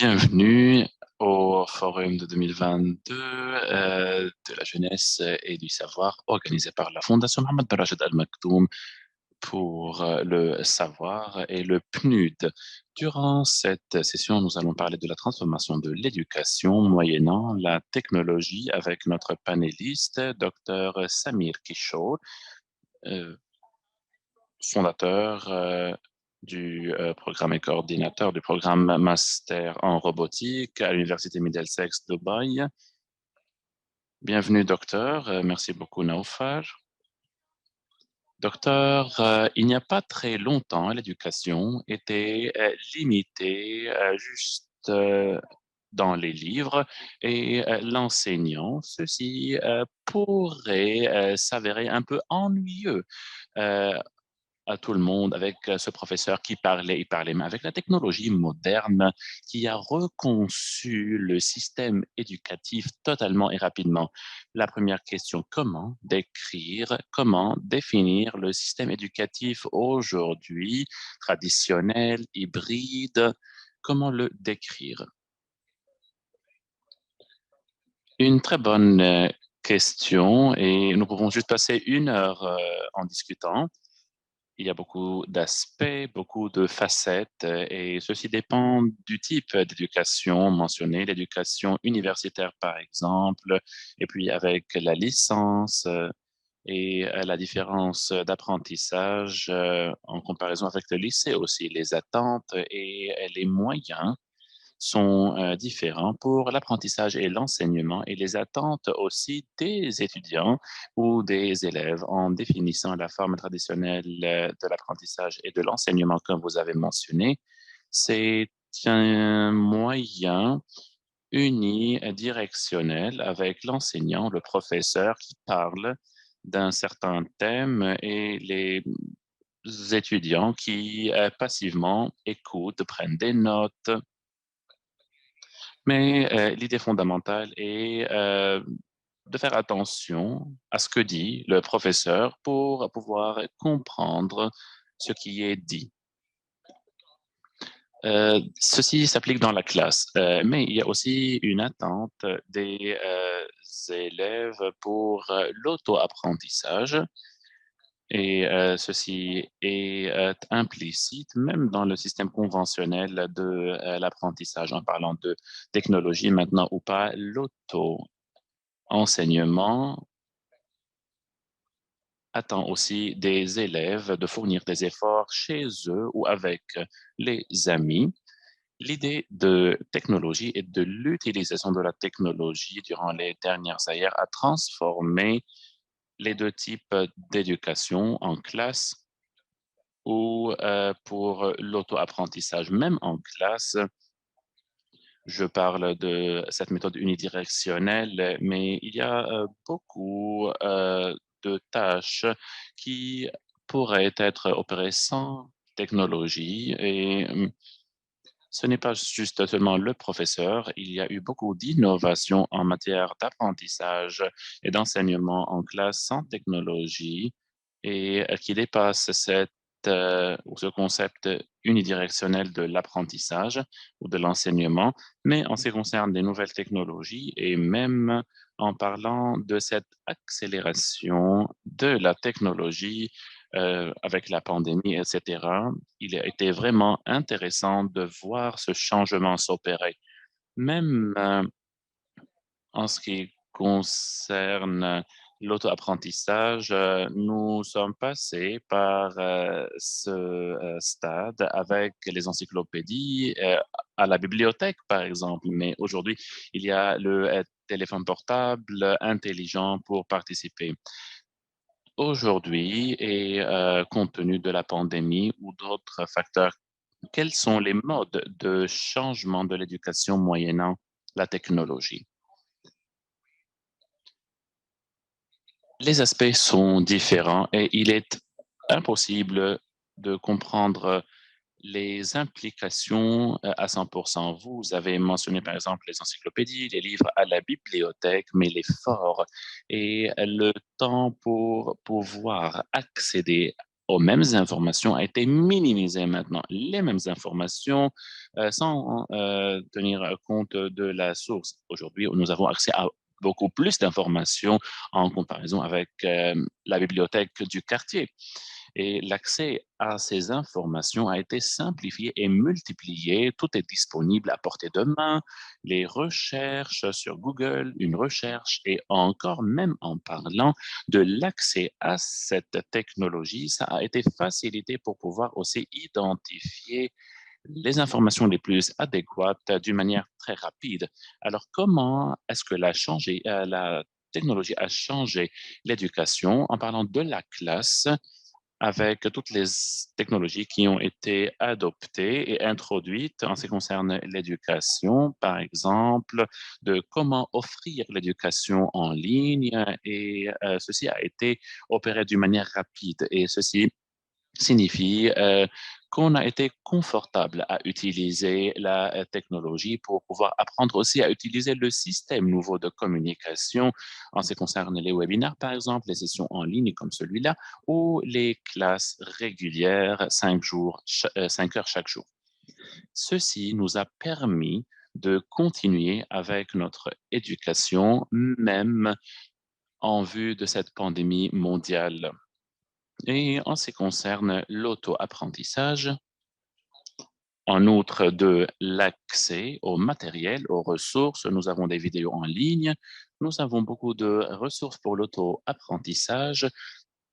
Bienvenue au Forum de 2022 de la jeunesse et du savoir organisé par la Fondation Mohamed Ben Rachid Al Maktoum pour le savoir et le PNUD. Durant cette session, nous allons parler de la transformation de l'éducation moyennant la technologie avec notre panéliste, Dr Samir Kishore, fondateur du programme et coordinateur du programme Master en robotique à l'Université Middlesex Dubaï. Bienvenue, docteur. Merci beaucoup, Naufar. Docteur, il n'y a pas très longtemps, l'éducation était limitée juste dans les livres et l'enseignant, ceci pourrait s'avérer un peu ennuyeux à tout le monde avec ce professeur qui parlait, il parlait, mais avec la technologie moderne qui a reconçu le système éducatif totalement et rapidement. La première question, comment décrire, comment définir le système éducatif aujourd'hui, traditionnel, hybride, comment le décrire? Une très bonne question et nous pouvons juste passer 1 heure en discutant. Il y a beaucoup d'aspects, beaucoup de facettes et ceci dépend du type d'éducation mentionnée, l'éducation universitaire par exemple, et puis avec la licence et la différence d'apprentissage en comparaison avec le lycée aussi, les attentes et les moyens sont différents pour l'apprentissage et l'enseignement et les attentes aussi des étudiants ou des élèves en définissant la forme traditionnelle de l'apprentissage et de l'enseignement comme vous avez mentionné. C'est un moyen unidirectionnel avec l'enseignant, le professeur qui parle d'un certain thème et les étudiants qui passivement écoutent, prennent des notes, mais l'idée fondamentale est de faire attention à ce que dit le professeur pour pouvoir comprendre ce qui est dit. Ceci s'applique dans la classe, mais il y a aussi une attente des élèves pour l'auto-apprentissage et ceci est implicite même dans le système conventionnel de l'apprentissage en parlant de technologie maintenant ou pas, l'auto-enseignement attend aussi des élèves de fournir des efforts chez eux ou avec les amis. L'idée de technologie et de l'utilisation de la technologie durant les dernières années a transformé les 2 types d'éducation en classe ou pour l'auto-apprentissage. Même en classe, je parle de cette méthode unidirectionnelle, mais il y a beaucoup de tâches qui pourraient être opérées sans technologie et ce n'est pas juste seulement le professeur, il y a eu beaucoup d'innovations en matière d'apprentissage et d'enseignement en classe sans technologie et qui dépasse ou ce concept unidirectionnel de l'apprentissage ou de l'enseignement, mais en ce qui concerne des nouvelles technologies et même en parlant de cette accélération de la technologie avec la pandémie, etc., il a été vraiment intéressant de voir ce changement s'opérer. Même en ce qui concerne l'auto-apprentissage, nous sommes passés par ce stade avec les encyclopédies à la bibliothèque, par exemple. Mais aujourd'hui, il y a le téléphone portable intelligent pour participer. Aujourd'hui et compte tenu de la pandémie ou d'autres facteurs, quels sont les modes de changement de l'éducation moyennant la technologie? Les aspects sont différents et il est impossible de comprendre les implications à 100%. Vous avez mentionné par exemple les encyclopédies, les livres à la bibliothèque, mais l'effort et le temps pour pouvoir accéder aux mêmes informations a été minimisé maintenant. Les mêmes informations sans tenir compte de la source. Aujourd'hui, nous avons accès à beaucoup plus d'informations en comparaison avec la bibliothèque du quartier. Et l'accès à ces informations a été simplifié et multiplié. Tout est disponible à portée de main. Les recherches sur Google, une recherche et encore même en parlant de l'accès à cette technologie, ça a été facilité pour pouvoir aussi identifier les informations les plus adéquates d'une manière très rapide. Alors, comment est-ce que la technologie a changé l'éducation en parlant de la classe avec toutes les technologies qui ont été adoptées et introduites en ce qui concerne l'éducation, par exemple, de comment offrir l'éducation en ligne et ceci a été opéré d'une manière rapide et ceci signifie qu'on a été confortable à utiliser la technologie pour pouvoir apprendre aussi à utiliser le système nouveau de communication en ce qui concerne les webinaires, par exemple, les sessions en ligne comme celui-là, ou les classes régulières, 5 heures chaque jour. Ceci nous a permis de continuer avec notre éducation, même en vue de cette pandémie mondiale. Et en ce qui concerne l'auto-apprentissage, en outre de l'accès au matériel, aux ressources, nous avons des vidéos en ligne, nous avons beaucoup de ressources pour l'auto-apprentissage.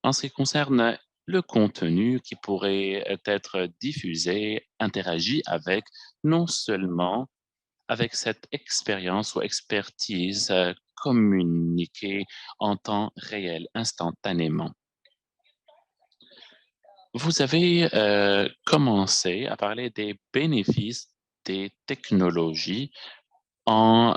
En ce qui concerne le contenu qui pourrait être diffusé, interagi avec, non seulement avec cette expérience ou expertise communiquée en temps réel, instantanément. Vous avez commencé à parler des bénéfices des technologies en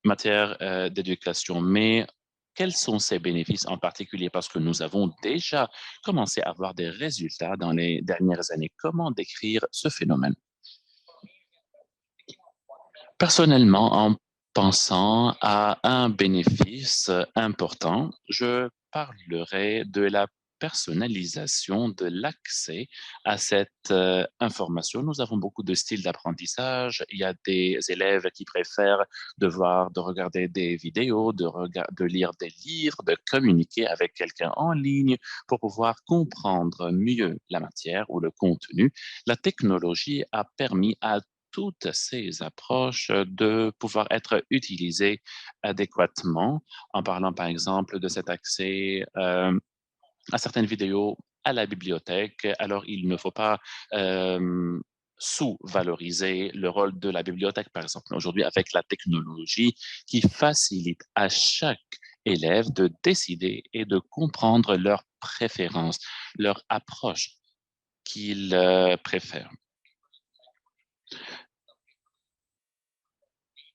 matière d'éducation, mais quels sont ces bénéfices en particulier? Parce que nous avons déjà commencé à avoir des résultats dans les dernières années. Comment décrire ce phénomène? Personnellement, en pensant à un bénéfice important, je parlerai de la personnalisation de l'accès à cette information. Nous avons beaucoup de styles d'apprentissage. Il y a des élèves qui préfèrent de regarder des vidéos, de lire des livres, de communiquer avec quelqu'un en ligne pour pouvoir comprendre mieux la matière ou le contenu. La technologie a permis à toutes ces approches de pouvoir être utilisées adéquatement en parlant par exemple de cet accès à certaines vidéos à la bibliothèque. Alors, il ne faut pas sous-valoriser le rôle de la bibliothèque, par exemple. Aujourd'hui, avec la technologie qui facilite à chaque élève de décider et de comprendre leurs préférences, leur approche qu'ils préfèrent.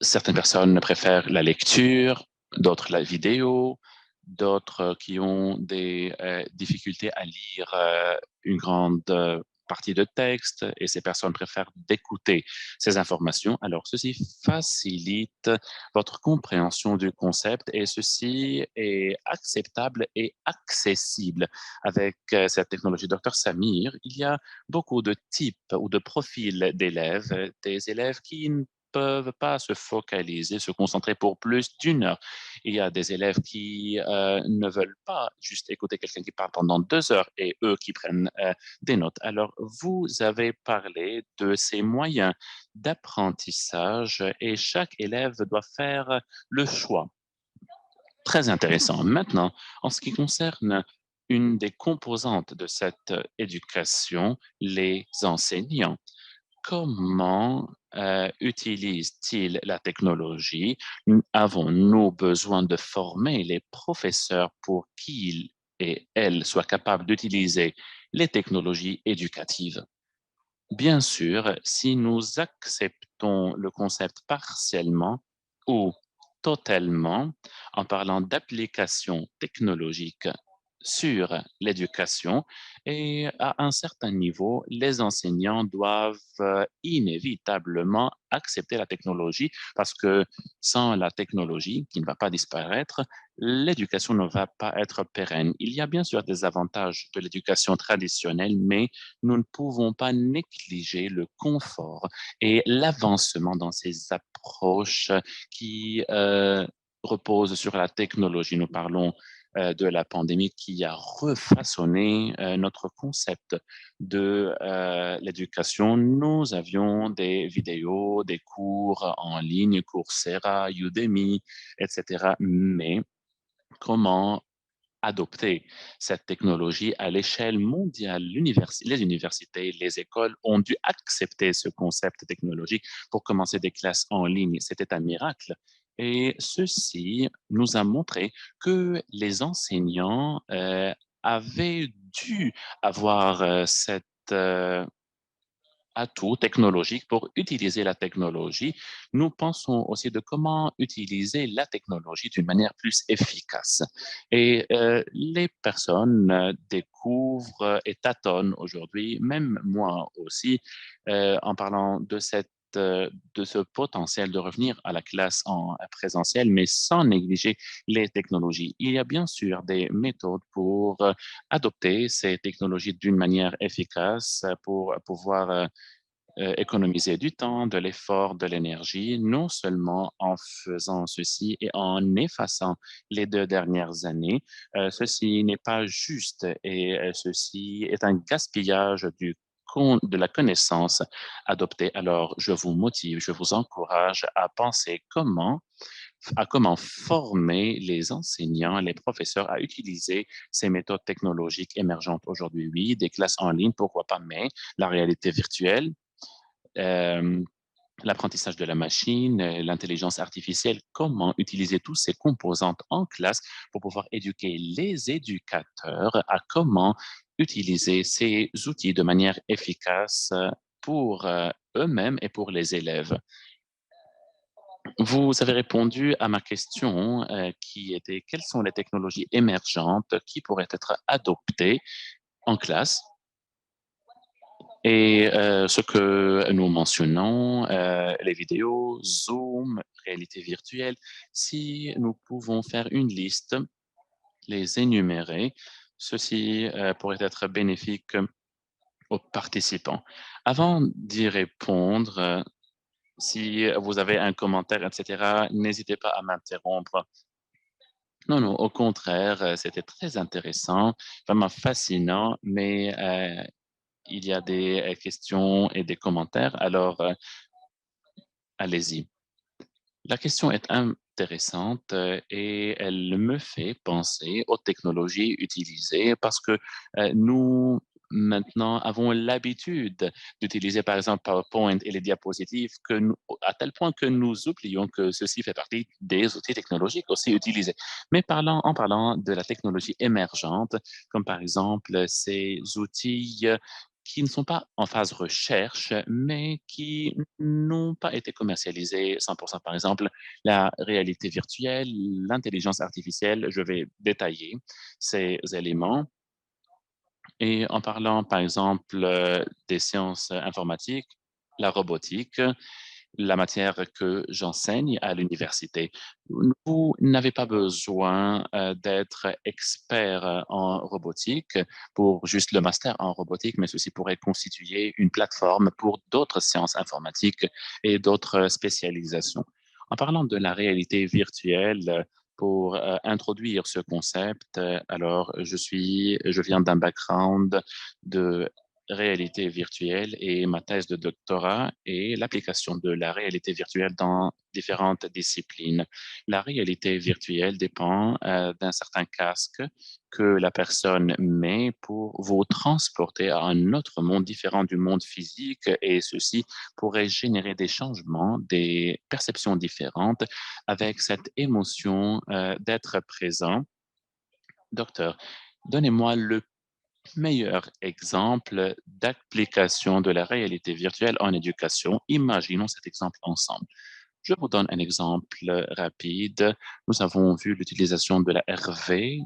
Certaines personnes préfèrent la lecture, d'autres la vidéo, d'autres qui ont des difficultés à lire une grande partie de texte et ces personnes préfèrent d'écouter ces informations. Alors, ceci facilite votre compréhension du concept et ceci est acceptable et accessible avec cette technologie. Docteur Samir, il y a beaucoup de types ou de profils d'élèves, des élèves qui ne peuvent pas se focaliser, se concentrer pour plus d'une heure. Il y a des élèves qui ne veulent pas juste écouter quelqu'un qui parle pendant 2 heures et eux qui prennent des notes. Alors, vous avez parlé de ces moyens d'apprentissage et chaque élève doit faire le choix. Très intéressant. Maintenant, en ce qui concerne une des composantes de cette éducation, les enseignants, comment utilisent-ils la technologie? Avons-nous besoin de former les professeurs pour qu'ils et elles soient capables d'utiliser les technologies éducatives? Bien sûr, si nous acceptons le concept partiellement ou totalement en parlant d'application technologique sur l'éducation et à un certain niveau, les enseignants doivent inévitablement accepter la technologie parce que sans la technologie, qui ne va pas disparaître, l'éducation ne va pas être pérenne. Il y a bien sûr des avantages de l'éducation traditionnelle, mais nous ne pouvons pas négliger le confort et l'avancement dans ces approches qui reposent sur la technologie. Nous parlons de la pandémie qui a refaçonné notre concept de l'éducation. Nous avions des vidéos, des cours en ligne, Coursera, Udemy, etc. Mais comment adopter cette technologie à l'échelle mondiale? Les universités, les écoles ont dû accepter ce concept technologique pour commencer des classes en ligne. C'était un miracle. Et ceci nous a montré que les enseignants avaient dû avoir cette atout technologique pour utiliser la technologie. Nous pensons aussi de comment utiliser la technologie d'une manière plus efficace. Et les personnes découvrent et tâtonnent aujourd'hui, même moi aussi, en parlant de de ce potentiel de revenir à la classe en présentiel, mais sans négliger les technologies. Il y a bien sûr des méthodes pour adopter ces technologies d'une manière efficace pour pouvoir économiser du temps, de l'effort, de l'énergie, non seulement en faisant ceci et en effaçant les 2 dernières années. Ceci n'est pas juste et ceci est un gaspillage de la connaissance adoptée. Alors, je vous motive, je vous encourage à penser à comment former les enseignants, les professeurs à utiliser ces méthodes technologiques émergentes aujourd'hui. Oui, des classes en ligne, pourquoi pas, mais la réalité virtuelle, euh, l'apprentissage de la machine, l'intelligence artificielle, comment utiliser tous ces composantes en classe pour pouvoir éduquer les éducateurs à comment utiliser ces outils de manière efficace pour eux-mêmes et pour les élèves. Vous avez répondu à ma question qui était quelles sont les technologies émergentes qui pourraient être adoptées en classe. Et ce que nous mentionnons, les vidéos, Zoom, réalité virtuelle, si nous pouvons faire une liste, les énumérer, ceci pourrait être bénéfique aux participants. Avant d'y répondre, si vous avez un commentaire, etc., n'hésitez pas à m'interrompre. Non, non, au contraire, c'était très intéressant, vraiment fascinant, mais il y a des questions et des commentaires, alors allez-y. La question est intéressante et elle me fait penser aux technologies utilisées parce que nous, maintenant, avons l'habitude d'utiliser, par exemple, PowerPoint et les diapositives à tel point que nous oublions que ceci fait partie des outils technologiques aussi utilisés. Mais en parlant de la technologie émergente, comme par exemple ces outils qui ne sont pas en phase recherche, mais qui n'ont pas été commercialisés 100%. Par exemple, la réalité virtuelle, l'intelligence artificielle, je vais détailler ces éléments. Et en parlant, par exemple, des sciences informatiques, la robotique, la matière que j'enseigne à l'université. Vous n'avez pas besoin d'être expert en robotique pour juste le master en robotique, mais ceci pourrait constituer une plateforme pour d'autres sciences informatiques et d'autres spécialisations. En parlant de la réalité virtuelle, pour introduire ce concept, alors je viens d'un background de réalité virtuelle et ma thèse de doctorat est l'application de la réalité virtuelle dans différentes disciplines. La réalité virtuelle dépend d'un certain casque que la personne met pour vous transporter à un autre monde différent du monde physique et ceci pourrait générer des changements, des perceptions différentes avec cette émotion d'être présent. Docteur, donnez-moi le meilleur exemple d'application de la réalité virtuelle en éducation. Imaginons cet exemple ensemble. Je vous donne un exemple rapide. Nous avons vu l'utilisation de la RV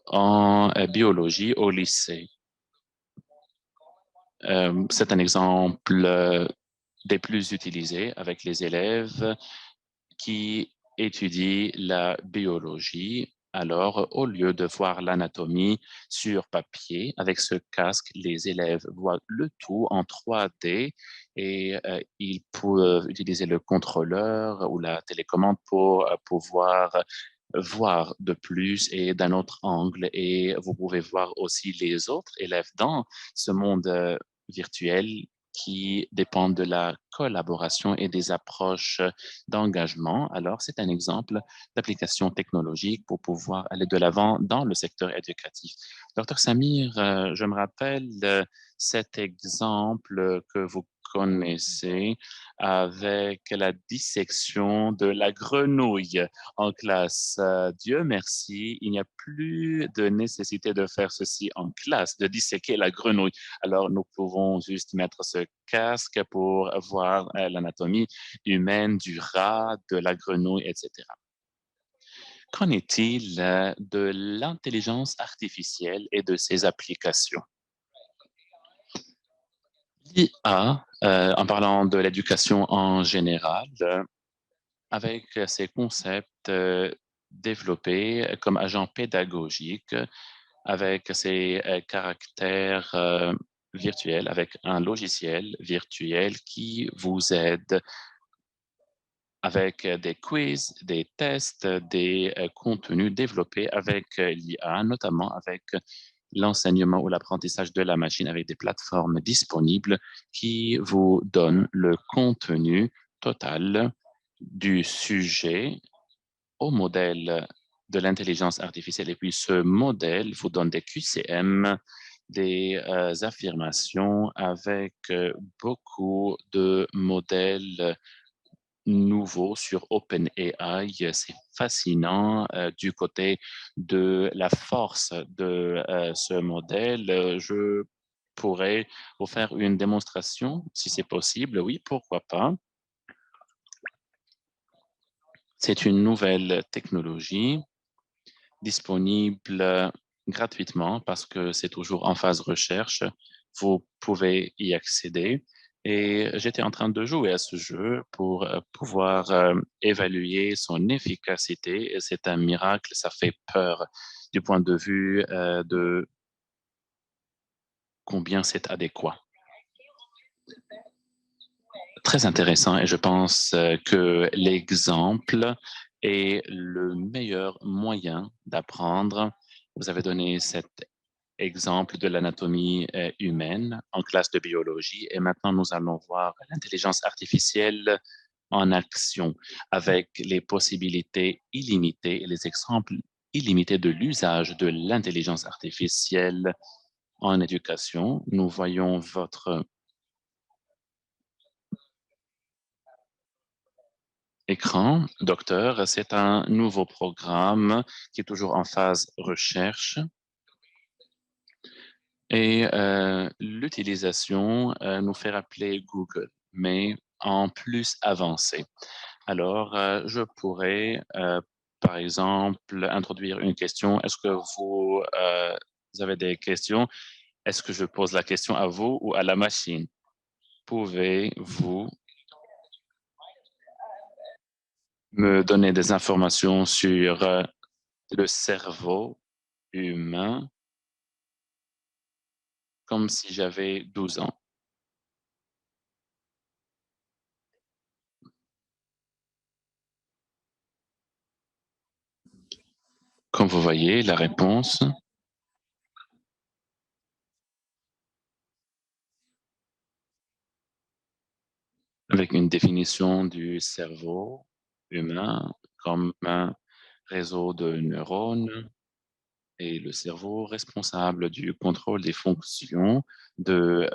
en biologie au lycée. C'est un exemple des plus utilisés avec les élèves qui étudient la biologie. Alors, au lieu de voir l'anatomie sur papier, avec ce casque, les élèves voient le tout en 3D et ils peuvent utiliser le contrôleur ou la télécommande pour pouvoir voir de plus et d'un autre angle. Et vous pouvez voir aussi les autres élèves dans ce monde virtuel qui dépendent de la collaboration et des approches d'engagement. Alors, c'est un exemple d'application technologique pour pouvoir aller de l'avant dans le secteur éducatif. Docteur Samir, je me rappelle cet exemple que vous connaissez avec la dissection de la grenouille en classe. Dieu merci, il n'y a plus de nécessité de faire ceci en classe, de disséquer la grenouille. Alors, nous pouvons juste mettre ce casque pour voir l'anatomie humaine du rat, de la grenouille, etc. Qu'en est-il de l'intelligence artificielle et de ses applications? L'IA, en parlant de l'éducation en général, avec ces concepts développés comme agent pédagogique, avec ces caractères virtuels, avec un logiciel virtuel qui vous aide avec des quiz, des tests, des contenus développés avec l'IA, notamment avec l'enseignement ou l'apprentissage de la machine avec des plateformes disponibles qui vous donnent le contenu total du sujet au modèle de l'intelligence artificielle. Et puis, ce modèle vous donne des QCM, des affirmations avec beaucoup de modèles nouveaux sur OpenAI. C'est fascinant du côté de la force de ce modèle. Je pourrais vous faire une démonstration si c'est possible. Oui, pourquoi pas. C'est une nouvelle technologie disponible gratuitement parce que c'est toujours en phase recherche. Vous pouvez y accéder. Et j'étais en train de jouer à ce jeu pour pouvoir évaluer son efficacité. Et c'est un miracle, ça fait peur du point de vue de combien c'est adéquat. Très intéressant et je pense que l'exemple est le meilleur moyen d'apprendre. Vous avez donné cet exemple de l'anatomie humaine en classe de biologie et maintenant nous allons voir l'intelligence artificielle en action avec les possibilités illimitées et les exemples illimités de l'usage de l'intelligence artificielle en éducation. Nous voyons votre écran, docteur. C'est un nouveau programme qui est toujours en phase recherche. Et l'utilisation nous fait rappeler Google, mais en plus avancé. Alors, je pourrais, par exemple, introduire une question. Est-ce que vous avez des questions? Est-ce que je pose la question à vous ou à la machine? Pouvez-vous me donner des informations sur le cerveau humain comme si j'avais 12 ans? Comme vous voyez, la réponse, avec une définition du cerveau humain comme un réseau de neurones et le cerveau responsable du contrôle des fonctions de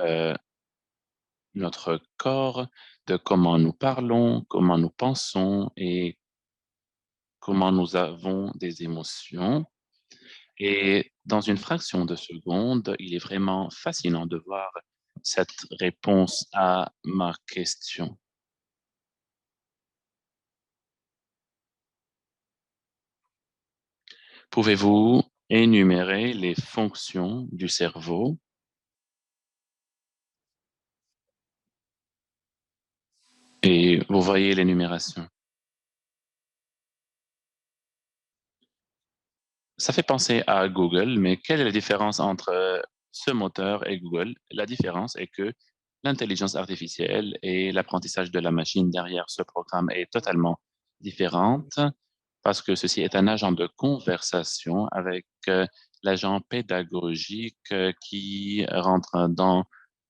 notre corps, de comment nous parlons, comment nous pensons et comment nous avons des émotions. Et dans une fraction de seconde, il est vraiment fascinant de voir cette réponse à ma question. Pouvez-vous énumérer les fonctions du cerveau et vous voyez l'énumération. Ça fait penser à Google, mais quelle est la différence entre ce moteur et Google? La différence est que l'intelligence artificielle et l'apprentissage de la machine derrière ce programme est totalement différente parce que ceci est un agent de conversation avec l'agent pédagogique qui rentre dans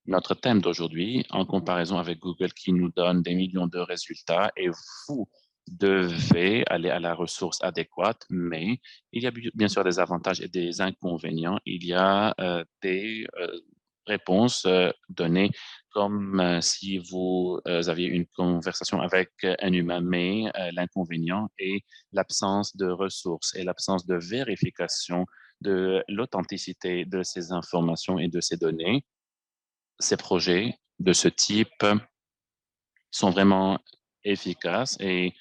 notre thème d'aujourd'hui en comparaison avec Google qui nous donne des millions de résultats et vous devez aller à la ressource adéquate, mais il y a bien sûr des avantages et des inconvénients. Il y a des réponses données comme si vous aviez une conversation avec un humain, mais l'inconvénient est l'absence de ressources et l'absence de vérification de l'authenticité de ces informations et de ces données. Ces projets de ce type sont vraiment efficaces et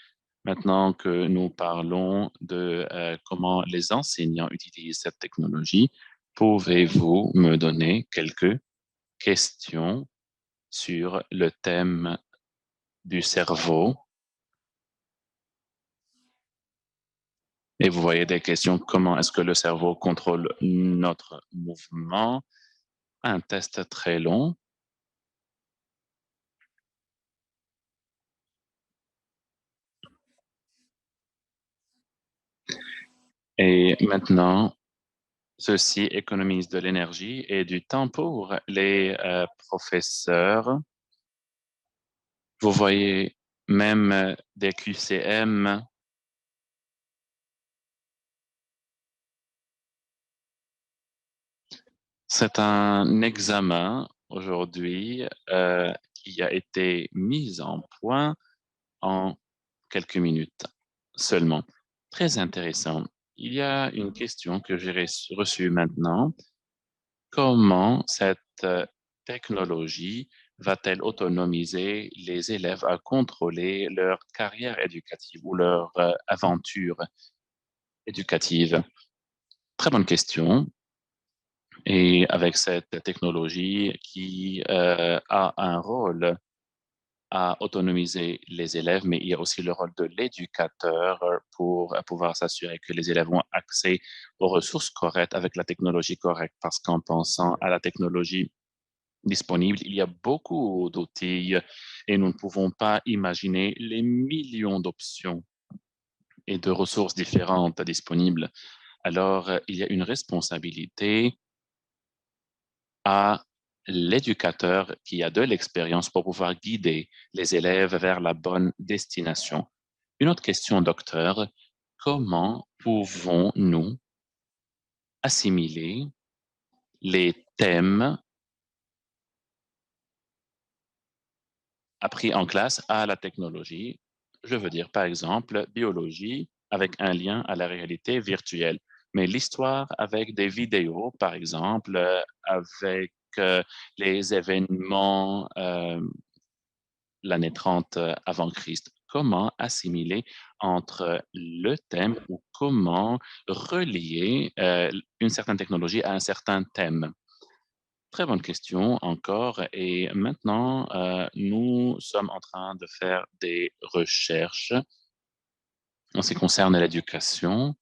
maintenant que nous parlons de comment les enseignants utilisent cette technologie, pouvez-vous me donner quelques questions sur le thème du cerveau? Et vous voyez des questions, comment est-ce que le cerveau contrôle notre mouvement? Un test très long. Et maintenant, ceci économise de l'énergie et du temps pour les professeurs. Vous voyez même des QCM. C'est un examen aujourd'hui qui a été mis en point en quelques minutes seulement. Très intéressant. Il y a une question que j'ai reçue maintenant. Comment cette technologie va-t-elle autonomiser les élèves à contrôler leur carrière éducative ou leur aventure éducative? Très bonne question. Et avec cette technologie qui a un rôle à autonomiser les élèves, mais il y a aussi le rôle de l'éducateur pour pouvoir s'assurer que les élèves ont accès aux ressources correctes avec la technologie correcte, parce qu'en pensant à la technologie disponible, il y a beaucoup d'outils et nous ne pouvons pas imaginer les millions d'options et de ressources différentes disponibles. Alors, il y a une responsabilité à l'éducateur qui a de l'expérience pour pouvoir guider les élèves vers la bonne destination. Une autre question, docteur, comment pouvons-nous assimiler les thèmes appris en classe à la technologie? Je veux dire, par exemple, biologie avec un lien à la réalité virtuelle, mais l'histoire avec des vidéos, par exemple, avec les événements l'année 30 avant Christ. Comment assimiler entre le thème ou comment relier une certaine technologie à un certain thème? Très bonne question encore. Et maintenant, nous sommes en train de faire des recherches en ce qui concerne l'éducation.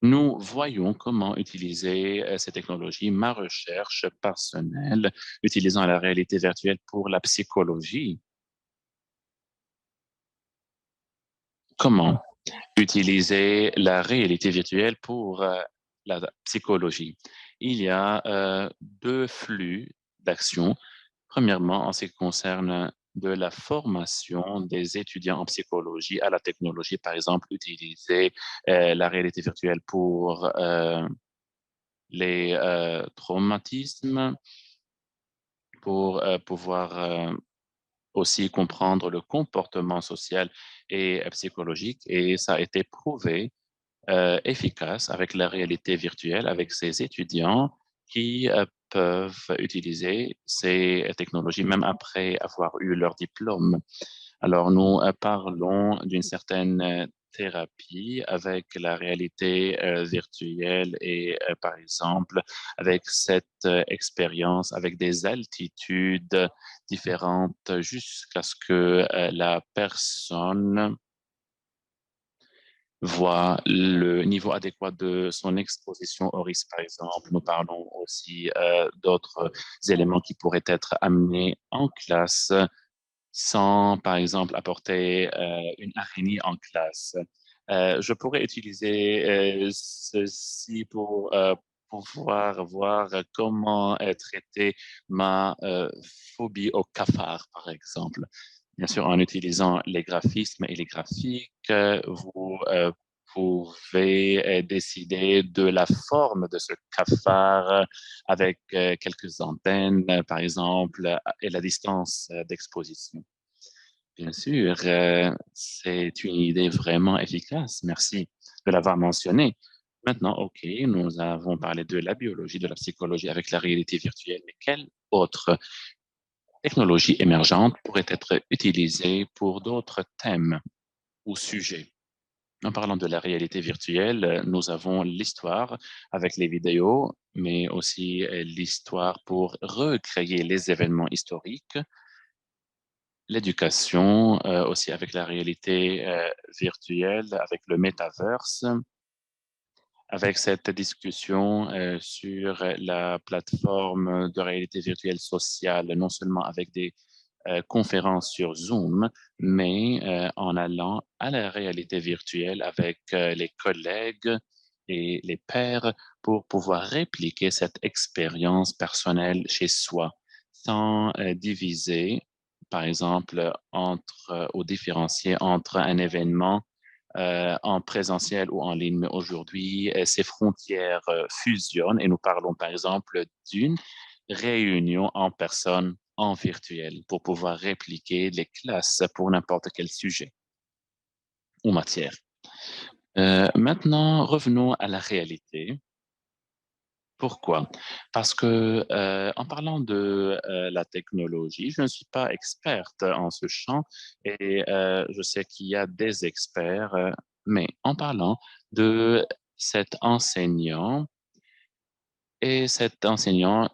Nous voyons comment utiliser ces technologies. Ma recherche personnelle utilisant la réalité virtuelle pour la psychologie. Comment utiliser la réalité virtuelle pour la psychologie? Il y a deux flux d'action. Premièrement, en ce qui concerne de la formation des étudiants en psychologie à la technologie, par exemple, utiliser la réalité virtuelle pour les traumatismes, pour pouvoir aussi comprendre le comportement social et psychologique. Et ça a été prouvé efficace avec la réalité virtuelle, avec ces étudiants qui peuvent utiliser ces technologies même après avoir eu leur diplôme. Alors, nous parlons d'une certaine thérapie avec la réalité virtuelle et par exemple avec cette expérience, avec des altitudes différentes jusqu'à ce que la personne voit le niveau adéquat de son exposition au risque, par exemple. Nous parlons aussi d'autres éléments qui pourraient être amenés en classe sans, par exemple, apporter une araignée en classe. Je pourrais utiliser ceci pour pouvoir voir comment traiter ma phobie au cafard, par exemple. Bien sûr, en utilisant les graphismes et les graphiques, vous pouvez décider de la forme de ce cafard avec quelques antennes, par exemple, et la distance d'exposition. Bien sûr, c'est une idée vraiment efficace. Merci de l'avoir mentionné. Maintenant, OK, nous avons parlé de la biologie, de la psychologie avec la réalité virtuelle, mais quelle autre technologie émergente pourrait être utilisée pour d'autres thèmes ou sujets? En parlant de la réalité virtuelle, nous avons l'histoire avec les vidéos, mais aussi l'histoire pour recréer les événements historiques, l'éducation aussi avec la réalité virtuelle, avec le metaverse, avec cette discussion sur la plateforme de réalité virtuelle sociale, non seulement avec des conférences sur Zoom, mais en allant à la réalité virtuelle avec les collègues et les pairs pour pouvoir répliquer cette expérience personnelle chez soi sans diviser, par exemple, ou différencier entre un événement en présentiel ou en ligne. Mais aujourd'hui, ces frontières fusionnent et nous parlons, par exemple, d'une réunion en personne en virtuel pour pouvoir répliquer les classes pour n'importe quel sujet ou matière. Maintenant, revenons à la réalité. Pourquoi? Parce que en parlant de la technologie, je ne suis pas experte en ce champ et je sais qu'il y a des experts, mais en parlant de cet enseignant et cet enseignant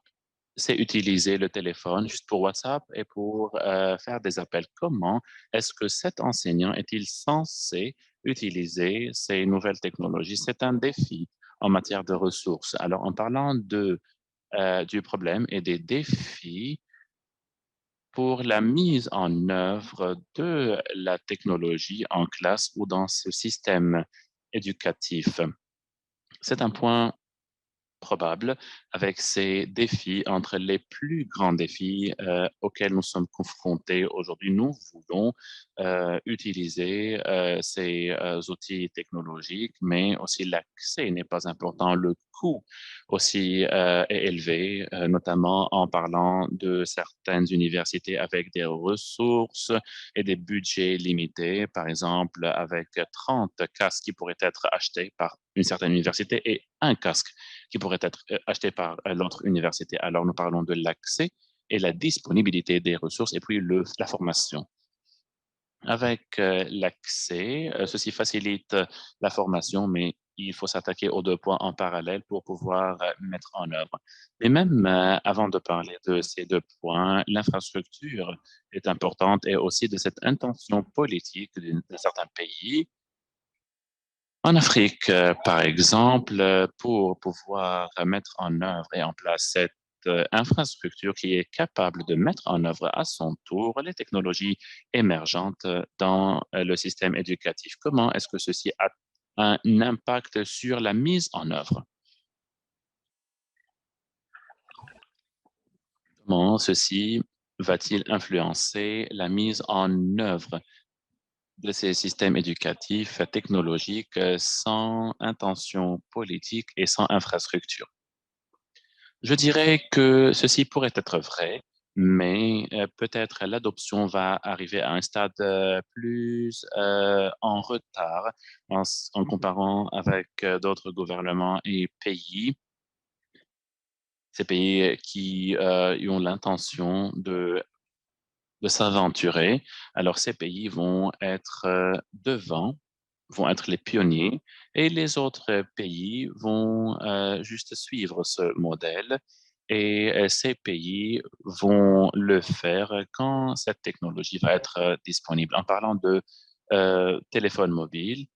c'est utiliser le téléphone juste pour WhatsApp et pour faire des appels. Comment est-ce que cet enseignant est-il censé utiliser ces nouvelles technologies? C'est un défi en matière de ressources. Alors, en parlant du problème et des défis pour la mise en œuvre de la technologie en classe ou dans ce système éducatif, c'est un point probable avec ces défis, entre les plus grands défis auxquels nous sommes confrontés aujourd'hui. Nous voulons utiliser ces outils technologiques, mais aussi l'accès n'est pas important. Le coût aussi est élevé, notamment en parlant de certaines universités avec des ressources et des budgets limités, par exemple avec 30 casques qui pourraient être achetés par une certaine université et un casque qui pourrait être acheté par l'autre université. Alors, nous parlons de l'accès et la disponibilité des ressources et puis la formation. Avec l'accès, ceci facilite la formation, mais il faut s'attaquer aux deux points en parallèle pour pouvoir mettre en œuvre. Mais même avant de parler de ces deux points, l'infrastructure est importante et aussi de cette intention politique de certains pays en Afrique, par exemple, pour pouvoir mettre en œuvre et en place cette infrastructure qui est capable de mettre en œuvre à son tour les technologies émergentes dans le système éducatif. Comment est-ce que ceci a un impact sur la mise en œuvre? Comment ceci va-t-il influencer la mise en œuvre de ces systèmes éducatifs technologiques sans intention politique et sans infrastructure? Je dirais que ceci pourrait être vrai, mais peut-être l'adoption va arriver à un stade plus en retard en comparant avec d'autres gouvernements et pays. Ces pays qui ont l'intention de s'aventurer. Alors ces pays vont être devant vont être les pionniers et les autres pays vont juste suivre ce modèle et ces pays vont le faire quand cette technologie va être disponible. En parlant de téléphone mobile,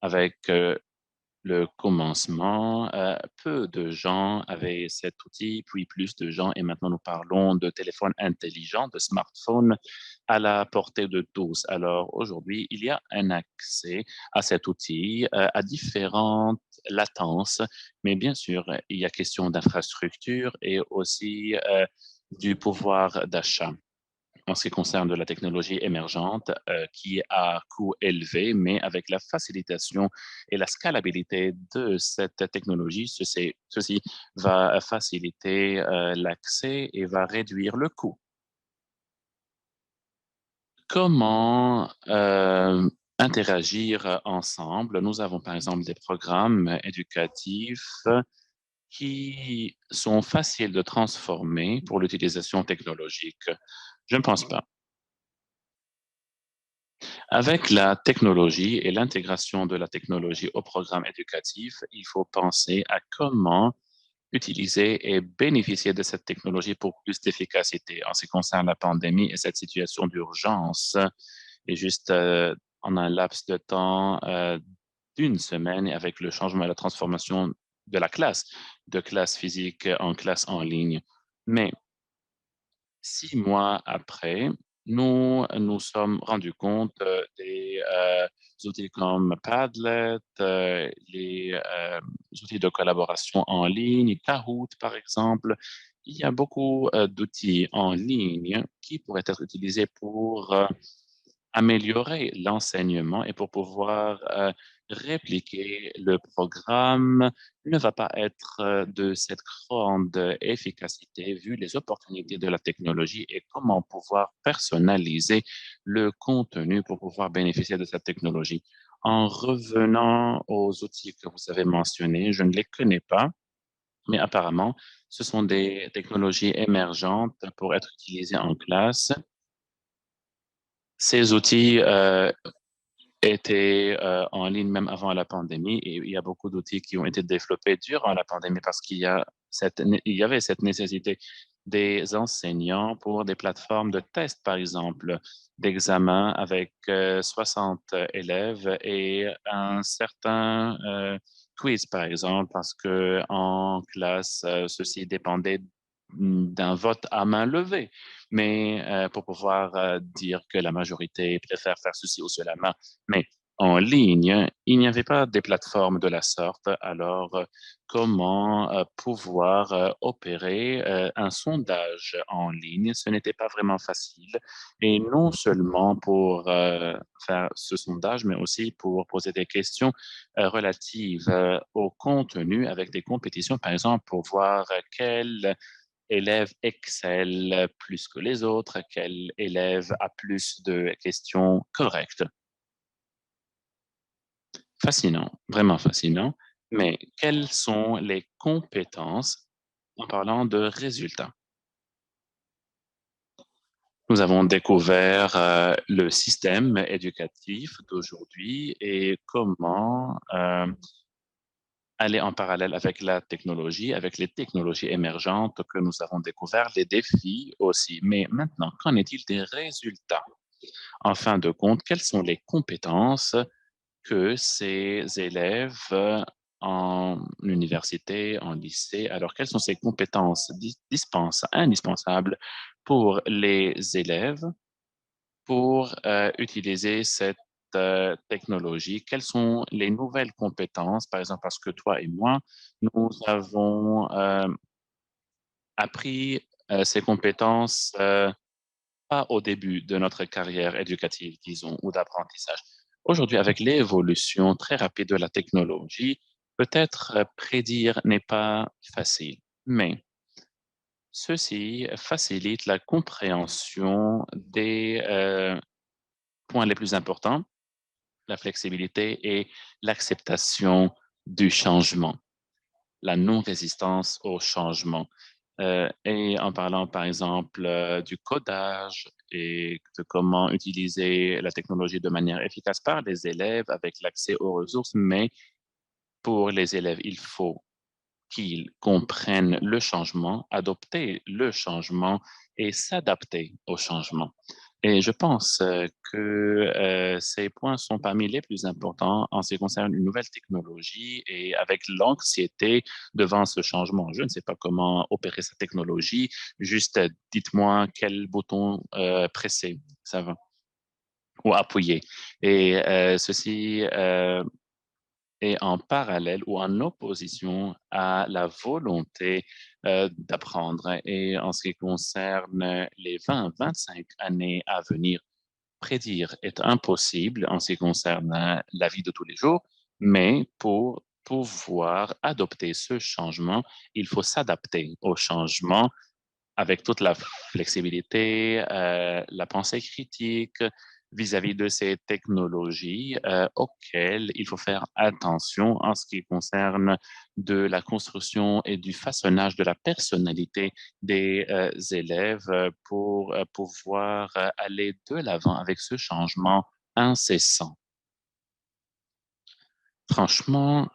avec le commencement, peu de gens avaient cet outil, puis plus de gens, et maintenant nous parlons de téléphones intelligents, de smartphones à la portée de tous. Alors aujourd'hui, il y a un accès à cet outil à différentes latences, mais bien sûr, il y a question d'infrastructure et aussi du pouvoir d'achat en ce qui concerne de la technologie émergente qui est à coût élevé, mais avec la facilitation et la scalabilité de cette technologie, ceci va faciliter l'accès et va réduire le coût. Comment interagir ensemble? Nous avons par exemple des programmes éducatifs qui sont faciles de transformer pour l'utilisation technologique. Je ne pense pas. Avec la technologie et l'intégration de la technologie au programme éducatif, il faut penser à comment utiliser et bénéficier de cette technologie pour plus d'efficacité en ce qui concerne la pandémie et cette situation d'urgence. Et juste en un laps de temps d'une semaine avec le changement et la transformation de la classe, de classe physique en classe en ligne. Mais 6 mois après, nous nous sommes rendus compte des outils comme Padlet, les outils de collaboration en ligne, Kahoot par exemple. Il y a beaucoup d'outils en ligne qui pourraient être utilisés pour améliorer l'enseignement et pour pouvoir répliquer le programme ne va pas être de cette grande efficacité vu les opportunités de la technologie et comment pouvoir personnaliser le contenu pour pouvoir bénéficier de cette technologie. En revenant aux outils que vous avez mentionnés, je ne les connais pas, mais apparemment, ce sont des technologies émergentes pour être utilisées en classe. Ces outils étaient en ligne même avant la pandémie et il y a beaucoup d'outils qui ont été développés durant la pandémie parce il y avait cette nécessité des enseignants pour des plateformes de tests, par exemple, d'examen avec 60 élèves et un certain quiz, par exemple, parce que en classe, ceci dépendait d'un vote à main levée. Mais pour pouvoir dire que la majorité préfère faire ceci ou cela, mais en ligne, il n'y avait pas des plateformes de la sorte. Alors, comment pouvoir opérer un sondage en ligne? Ce n'était pas vraiment facile. Et non seulement pour faire ce sondage, mais aussi pour poser des questions relatives au contenu avec des compétitions, par exemple, pour voir quel élève excelle plus que les autres, quel élève a plus de questions correctes. Fascinant, vraiment fascinant. Mais quelles sont les compétences en parlant de résultats? Nous avons découvert le système éducatif d'aujourd'hui et comment aller en parallèle avec la technologie, avec les technologies émergentes que nous avons découvert, les défis aussi. Mais maintenant, qu'en est-il des résultats? En fin de compte, quelles sont les compétences que ces élèves en université, en lycée, alors quelles sont ces compétences indispensables pour les élèves pour utiliser cette technologie? Quelles sont les nouvelles compétences, par exemple, parce que toi et moi, nous avons appris ces compétences pas au début de notre carrière éducative, disons, ou d'apprentissage. Aujourd'hui, avec l'évolution très rapide de la technologie, peut-être prédire n'est pas facile, mais ceci facilite la compréhension des points les plus importants, la flexibilité et l'acceptation du changement, la non-résistance au changement. Et en parlant, par exemple, du codage et de comment utiliser la technologie de manière efficace par les élèves avec l'accès aux ressources, mais pour les élèves, il faut qu'ils comprennent le changement, adopter le changement et s'adapter au changement. Et je pense que ces points sont parmi les plus importants en ce qui concerne une nouvelle technologie et avec l'anxiété devant ce changement. Je ne sais pas comment opérer cette technologie, juste dites-moi quel bouton presser, ça va, ou appuyer. Et ceci et en parallèle ou en opposition à la volonté d'apprendre. Et en ce qui concerne les 20-25 années à venir, prédire est impossible en ce qui concerne la vie de tous les jours, mais pour pouvoir adopter ce changement, il faut s'adapter au changement avec toute la flexibilité, la pensée critique vis-à-vis de ces technologies auxquelles il faut faire attention en ce qui concerne de la construction et du façonnage de la personnalité des élèves pour pouvoir aller de l'avant avec ce changement incessant. Franchement,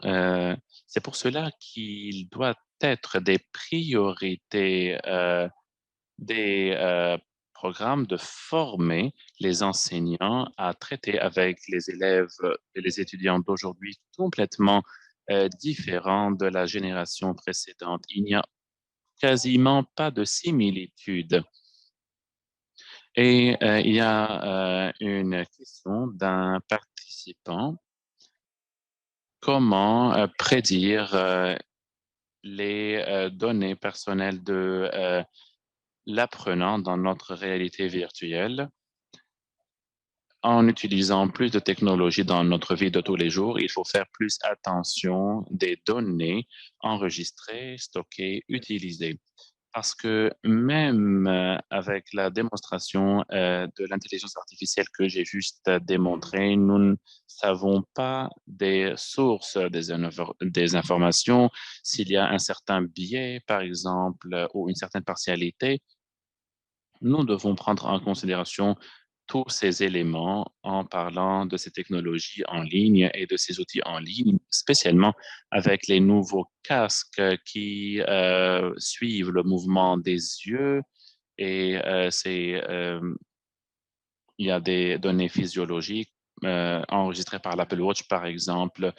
c'est pour cela qu'il doit être des priorités des programmes de former les enseignants à traiter avec les élèves et les étudiants d'aujourd'hui complètement différents de la génération précédente. Il n'y a quasiment pas de similitude. Et il y a une question d'un participant. Comment prédire les données personnelles de l'apprenant dans notre réalité virtuelle? En utilisant plus de technologies dans notre vie de tous les jours, il faut faire plus attention des données enregistrées, stockées, utilisées. Parce que même avec la démonstration de l'intelligence artificielle que j'ai juste démontrée, nous ne savons pas des sources des informations, s'il y a un certain biais, par exemple, ou une certaine partialité. Nous devons prendre en considération tous ces éléments en parlant de ces technologies en ligne et de ces outils en ligne, spécialement avec les nouveaux casques qui suivent le mouvement des yeux et il y a des données physiologiques enregistrées par l'Apple Watch, par exemple.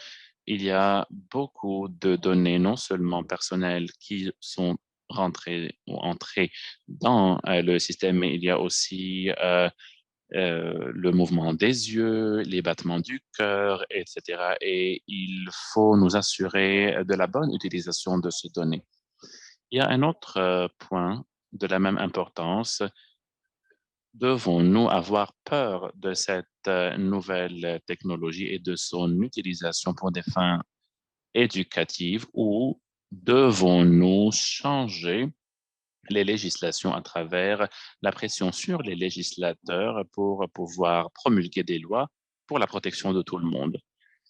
Il y a beaucoup de données, non seulement personnelles, qui sont rentrées ou entrées dans le système, mais il y a aussi le mouvement des yeux, les battements du cœur, etc. Et il faut nous assurer de la bonne utilisation de ces données. Il y a un autre point de la même importance. Devons-nous avoir peur de cette nouvelle technologie et de son utilisation pour des fins éducatives ou devons-nous changer les législations à travers la pression sur les législateurs pour pouvoir promulguer des lois pour la protection de tout le monde?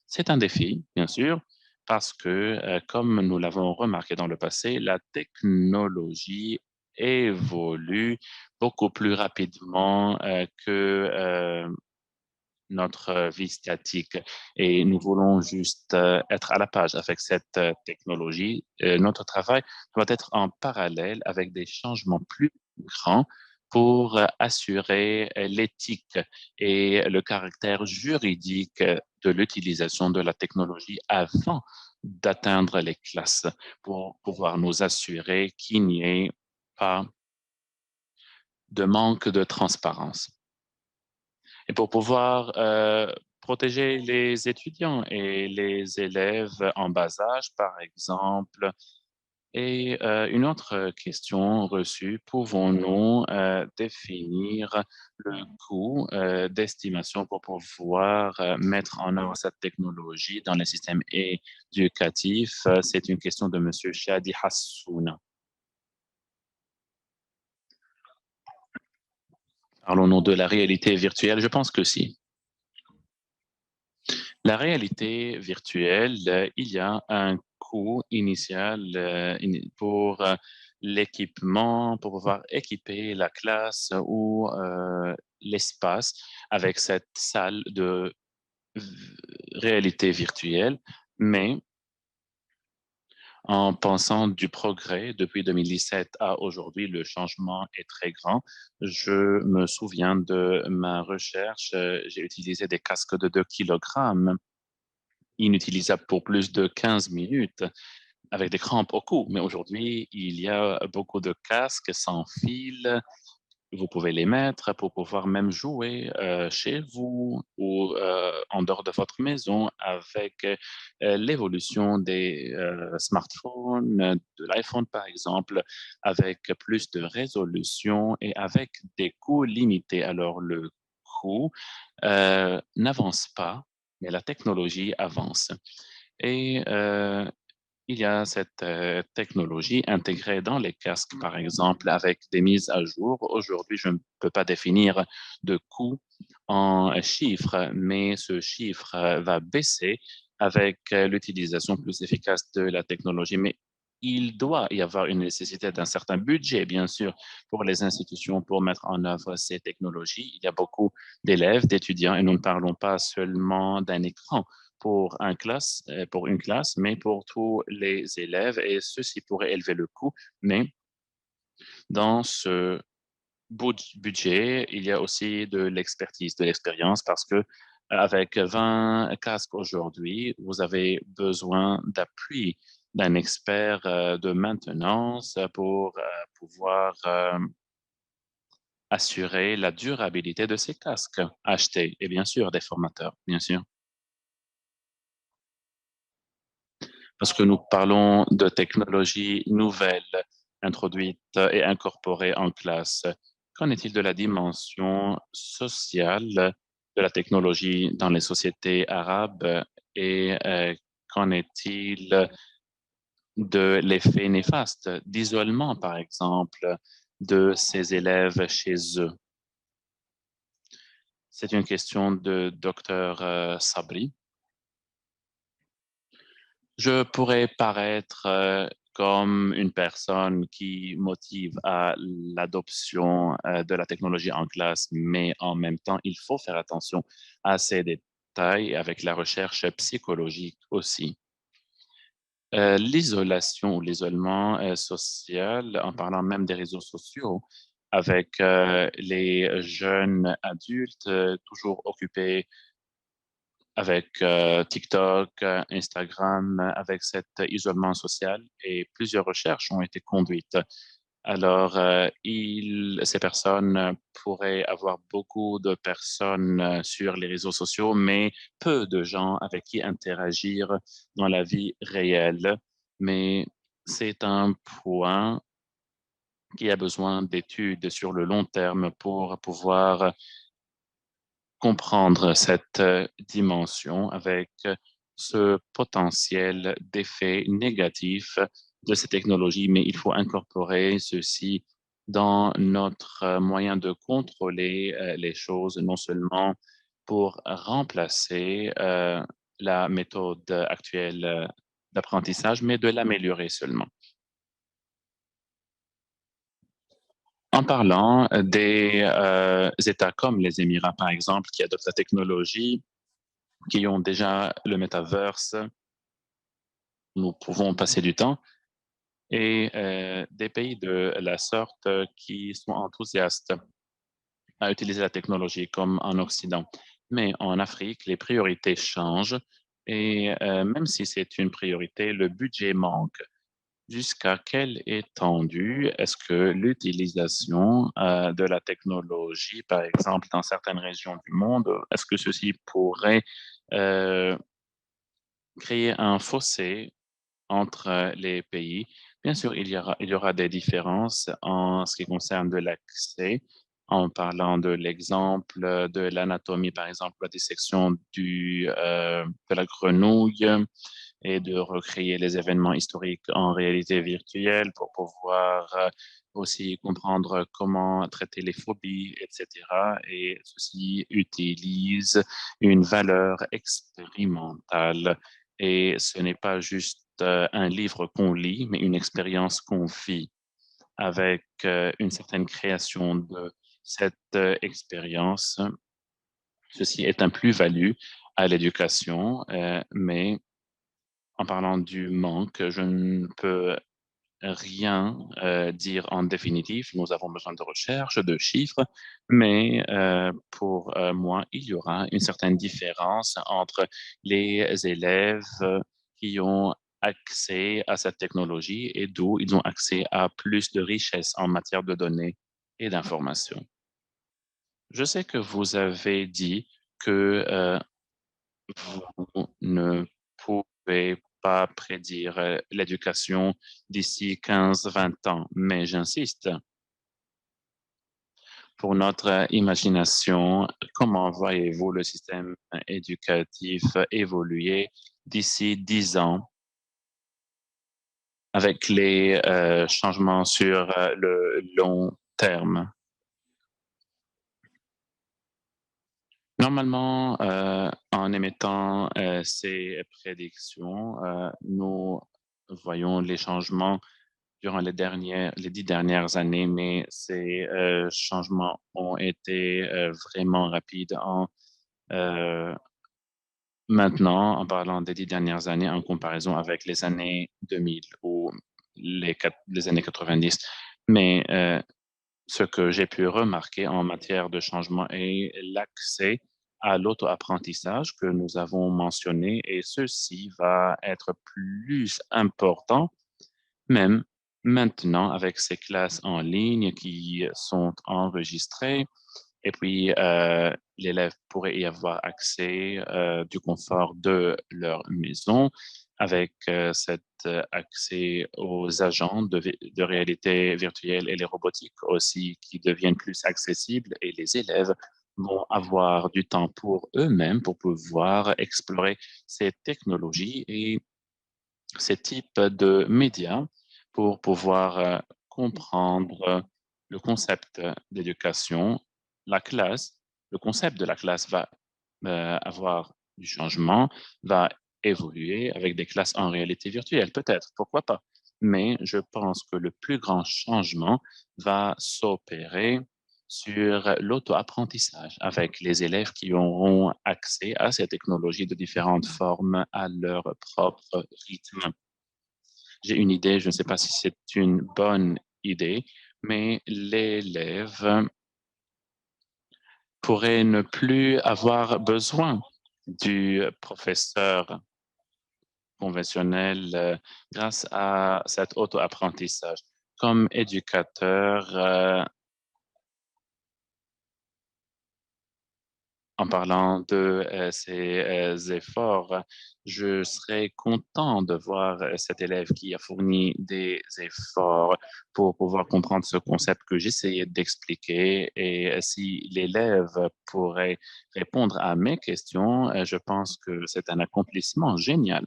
C'est un défi, bien sûr, parce que, comme nous l'avons remarqué dans le passé, la technologie évolue beaucoup plus rapidement que notre vie statique et nous voulons juste être à la page avec cette technologie. Notre travail doit être en parallèle avec des changements plus grands pour assurer l'éthique et le caractère juridique de l'utilisation de la technologie avant d'atteindre les classes pour pouvoir nous assurer qu'il n'y ait pas de manque de transparence. Et pour pouvoir protéger les étudiants et les élèves en bas âge, par exemple. Et une autre question reçue, pouvons-nous définir le coût d'estimation pour pouvoir mettre en œuvre cette technologie dans les systèmes éducatifs? C'est une question de M. Shadi Hassouna. Parlons-nous de la réalité virtuelle? Je pense que si. La réalité virtuelle, il y a un coût initial pour l'équipement, pour pouvoir équiper la classe ou l'espace avec cette salle de réalité virtuelle, mais en pensant du progrès depuis 2017 à aujourd'hui, le changement est très grand. Je me souviens de ma recherche, j'ai utilisé des casques de 2 kilogrammes, inutilisables pour plus de 15 minutes, avec des crampes au cou. Mais aujourd'hui, il y a beaucoup de casques sans fil. Vous pouvez les mettre pour pouvoir même jouer chez vous ou en dehors de votre maison avec l'évolution des smartphones, de l'iPhone par exemple, avec plus de résolution et avec des coûts limités. Alors le coût n'avance pas, mais la technologie avance. Et il y a cette technologie intégrée dans les casques, par exemple, avec des mises à jour. Aujourd'hui, je ne peux pas définir de coût en chiffres, mais ce chiffre va baisser avec l'utilisation plus efficace de la technologie. Mais il doit y avoir une nécessité d'un certain budget, bien sûr, pour les institutions pour mettre en œuvre ces technologies. Il y a beaucoup d'élèves, d'étudiants, et nous ne parlons pas seulement d'un écran pour une classe, mais pour tous les élèves, et ceci pourrait élever le coût. Mais dans ce budget, il y a aussi de l'expertise, de l'expérience, parce que avec 20 casques aujourd'hui, vous avez besoin d'appui d'un expert de maintenance pour pouvoir assurer la durabilité de ces casques achetés, et bien sûr des formateurs, bien sûr. Parce que nous parlons de technologies nouvelles introduites et incorporées en classe. Qu'en est-il de la dimension sociale de la technologie dans les sociétés arabes et qu'en est-il de l'effet néfaste d'isolement, par exemple, de ces élèves chez eux? C'est une question de docteur Sabri. Je pourrais paraître comme une personne qui motive à l'adoption de la technologie en classe, mais en même temps, il faut faire attention à ces détails avec la recherche psychologique aussi. L'isolation ou l'isolement social, en parlant même des réseaux sociaux, avec les jeunes adultes toujours occupés avec TikTok, Instagram, avec cet isolement social, et plusieurs recherches ont été conduites. Alors, ces personnes pourraient avoir beaucoup de personnes sur les réseaux sociaux, mais peu de gens avec qui interagir dans la vie réelle. Mais c'est un point qui a besoin d'études sur le long terme pour pouvoir comprendre cette dimension avec ce potentiel d'effet négatif de ces technologies, mais il faut incorporer ceci dans notre moyen de contrôler les choses, non seulement pour remplacer la méthode actuelle d'apprentissage, mais de l'améliorer seulement. En parlant des États comme les Émirats, par exemple, qui adoptent la technologie, qui ont déjà le metaverse, nous pouvons passer du temps, et des pays de la sorte qui sont enthousiastes à utiliser la technologie comme en Occident. Mais en Afrique, les priorités changent, et même si c'est une priorité, le budget manque. Jusqu'à quelle étendue est-ce que l'utilisation de la technologie, par exemple, dans certaines régions du monde, est-ce que ceci pourrait euh, créer un fossé entre les pays? Bien sûr, il y aura des différences en ce qui concerne de l'accès, en parlant de l'exemple de l'anatomie, par exemple, la dissection de la grenouille, et de recréer les événements historiques en réalité virtuelle pour pouvoir aussi comprendre comment traiter les phobies, etc. Et ceci utilise une valeur expérimentale, et ce n'est pas juste un livre qu'on lit, mais une expérience qu'on vit avec une certaine création de cette expérience. Ceci est un plus-value à l'éducation, mais en parlant du manque, je ne peux rien dire en définitif. Nous avons besoin de recherche, de chiffres, mais pour moi, il y aura une certaine différence entre les élèves qui ont accès à cette technologie et d'où ils ont accès à plus de richesse en matière de données et d'informations. Je sais que vous avez dit que vous ne pouvez pas prédire l'éducation d'ici 15-20 ans, mais j'insiste, pour notre imagination, comment voyez-vous le système éducatif évoluer d'ici 10 ans avec les changements sur le long terme? Normalement, en émettant ces prédictions, nous voyons les changements durant les 10 dernières années, mais ces changements ont été vraiment rapides euh, maintenant, en parlant des 10 dernières années, en comparaison avec les années 2000 ou les années 90. Mais ce que j'ai pu remarquer en matière de changement est l'accès à l'auto-apprentissage que nous avons mentionné, et ceci va être plus important même maintenant avec ces classes en ligne qui sont enregistrées. Et puis, l'élève pourrait y avoir accès du confort de leur maison avec cet accès aux agents de réalité virtuelle et les robotiques aussi qui deviennent plus accessibles, et les élèves vont avoir du temps pour eux-mêmes pour pouvoir explorer ces technologies et ces types de médias pour pouvoir comprendre le concept d'éducation. La classe, le concept de la classe va avoir du changement, va évoluer avec des classes en réalité virtuelle, peut-être, pourquoi pas. Mais je pense que le plus grand changement va s'opérer sur l'auto-apprentissage avec les élèves qui auront accès à ces technologies de différentes formes à leur propre rythme. J'ai une idée, je ne sais pas si c'est une bonne idée, mais l'élève pourrait ne plus avoir besoin du professeur conventionnel grâce à cet auto-apprentissage. Comme éducateur, en parlant de ces efforts, je serais content de voir cet élève qui a fourni des efforts pour pouvoir comprendre ce concept que j'essayais d'expliquer. Et si l'élève pourrait répondre à mes questions, je pense que c'est un accomplissement génial.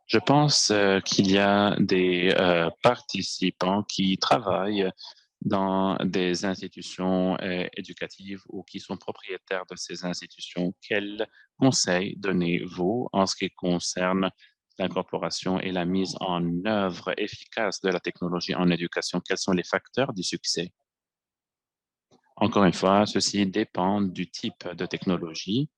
Je pense qu'il y a des participants qui travaillent dans des institutions éducatives ou qui sont propriétaires de ces institutions. Quels conseils donnez-vous en ce qui concerne l'incorporation et la mise en œuvre efficace de la technologie en éducation? Quels sont les facteurs du succès? Encore une fois, ceci dépend du type de technologie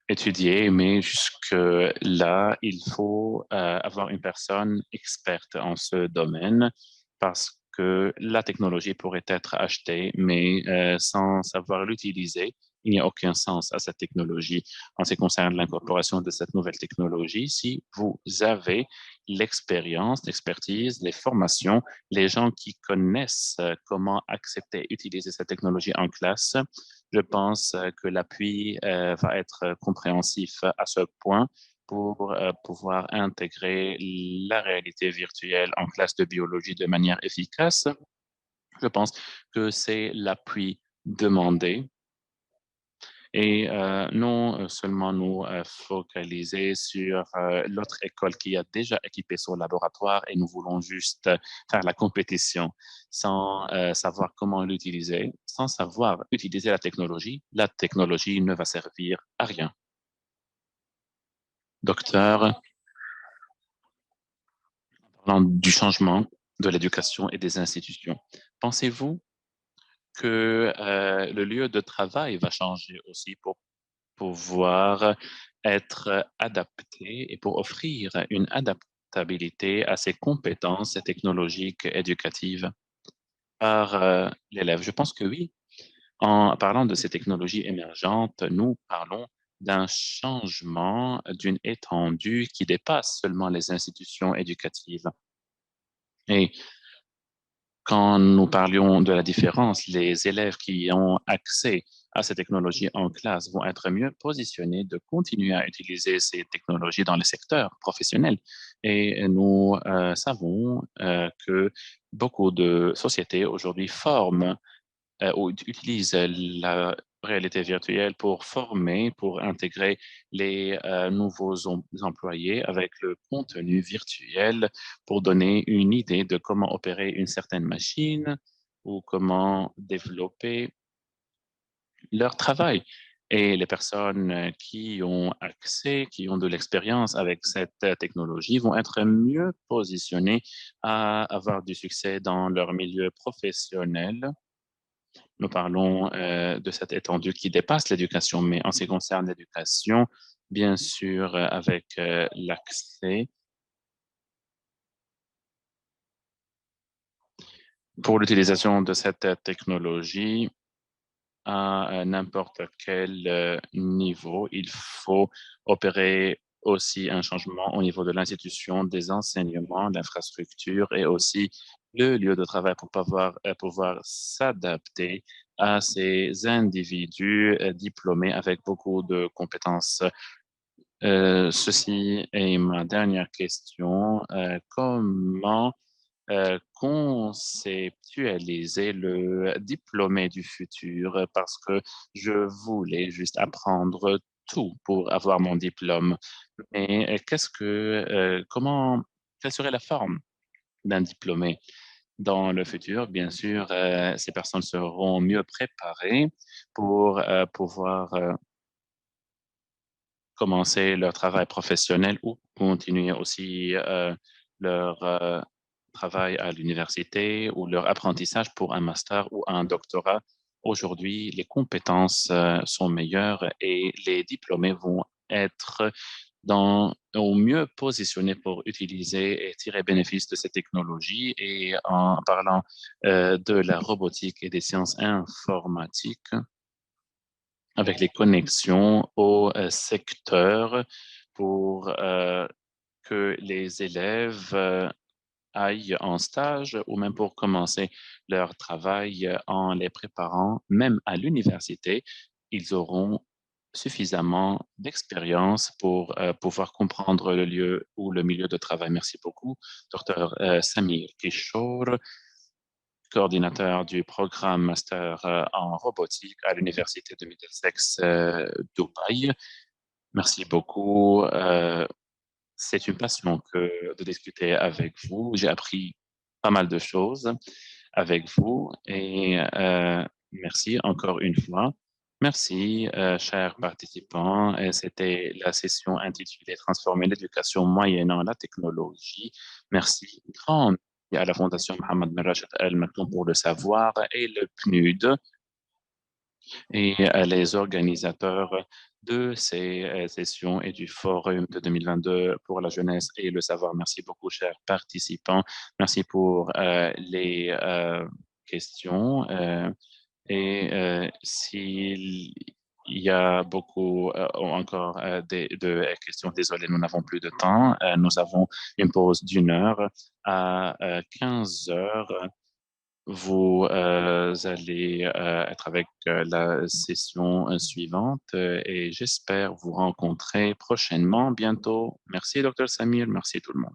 étudiée, mais jusque-là, il faut avoir une personne experte en ce domaine parce que la technologie pourrait être achetée, mais sans savoir l'utiliser, il n'y a aucun sens à cette technologie. En ce qui concerne l'incorporation de cette nouvelle technologie, si vous avez l'expérience, l'expertise, les formations, les gens qui connaissent comment accepter, utiliser cette technologie en classe, je pense que l'appui va être compréhensif à ce point pour pouvoir intégrer la réalité virtuelle en classe de biologie de manière efficace. Je pense que c'est l'appui demandé et non seulement nous focaliser sur l'autre école qui a déjà équipé son laboratoire et nous voulons juste faire la compétition sans savoir comment l'utiliser, sans savoir utiliser la technologie ne va servir à rien. Docteur, parlant du changement de l'éducation et des institutions, pensez-vous que le lieu de travail va changer aussi pour pouvoir être adapté et pour offrir une adaptabilité à ces compétences technologiques éducatives par l'élève? Je pense que oui. En parlant de ces technologies émergentes, nous parlons d'un changement, d'une étendue qui dépasse seulement les institutions éducatives. Et quand nous parlions de la différence, les élèves qui ont accès à ces technologies en classe vont être mieux positionnés de continuer à utiliser ces technologies dans les secteurs professionnels. Et nous savons que beaucoup de sociétés aujourd'hui forment ou utilisent la réalité virtuelle pour former, pour intégrer les nouveaux employés avec le contenu virtuel pour donner une idée de comment opérer une certaine machine ou comment développer leur travail. Et les personnes qui ont accès, qui ont de l'expérience avec cette technologie vont être mieux positionnées à avoir du succès dans leur milieu professionnel. Nous parlons de cette étendue qui dépasse l'éducation, mais en ce qui concerne l'éducation, bien sûr, avec l'accès pour l'utilisation de cette technologie à n'importe quel niveau, il faut opérer aussi un changement au niveau de l'institution, des enseignements, l'infrastructure et aussi le lieu de travail pour pouvoir s'adapter à ces individus diplômés avec beaucoup de compétences. Ceci est ma dernière question. Comment conceptualiser le diplômé du futur parce que je voulais juste apprendre tout pour avoir mon diplôme. Mais comment, quelle serait la forme d'un diplômé? Dans le futur, bien sûr, ces personnes seront mieux préparées pour pouvoir commencer leur travail professionnel ou continuer aussi leur travail à l'université ou leur apprentissage pour un master ou un doctorat. Aujourd'hui, les compétences sont meilleures et les diplômés vont être au mieux positionnés pour utiliser et tirer bénéfice de ces technologies. Et en parlant de la robotique et des sciences informatiques, avec les connexions au secteur pour que les élèves aillent en stage ou même pour commencer leur travail en les préparant, même à l'université, ils auront suffisamment d'expérience pour pouvoir comprendre le lieu ou le milieu de travail. Merci beaucoup, Dr. Samir Kishore, coordinateur du programme master en robotique à l'Université de Middlesex, Dubaï. Merci beaucoup. C'est une passion de discuter avec vous. J'ai appris pas mal de choses avec vous et merci encore une fois. Merci, chers participants. Et c'était la session intitulée Transformer l'éducation moyennant la technologie. Merci grand à la Fondation Mohamed Ben Rachid Al Maktoum pour le savoir et le PNUD et les organisateurs de ces sessions et du forum de 2022 pour la jeunesse et le savoir. Merci beaucoup, chers participants. Merci pour les questions. Et s'il y a beaucoup encore de questions, désolé, nous n'avons plus de temps. Nous avons une pause d'une heure à 15 heures. Vous allez être avec la session suivante et j'espère vous rencontrer prochainement, bientôt. Merci, Dr. Samir. Merci tout le monde.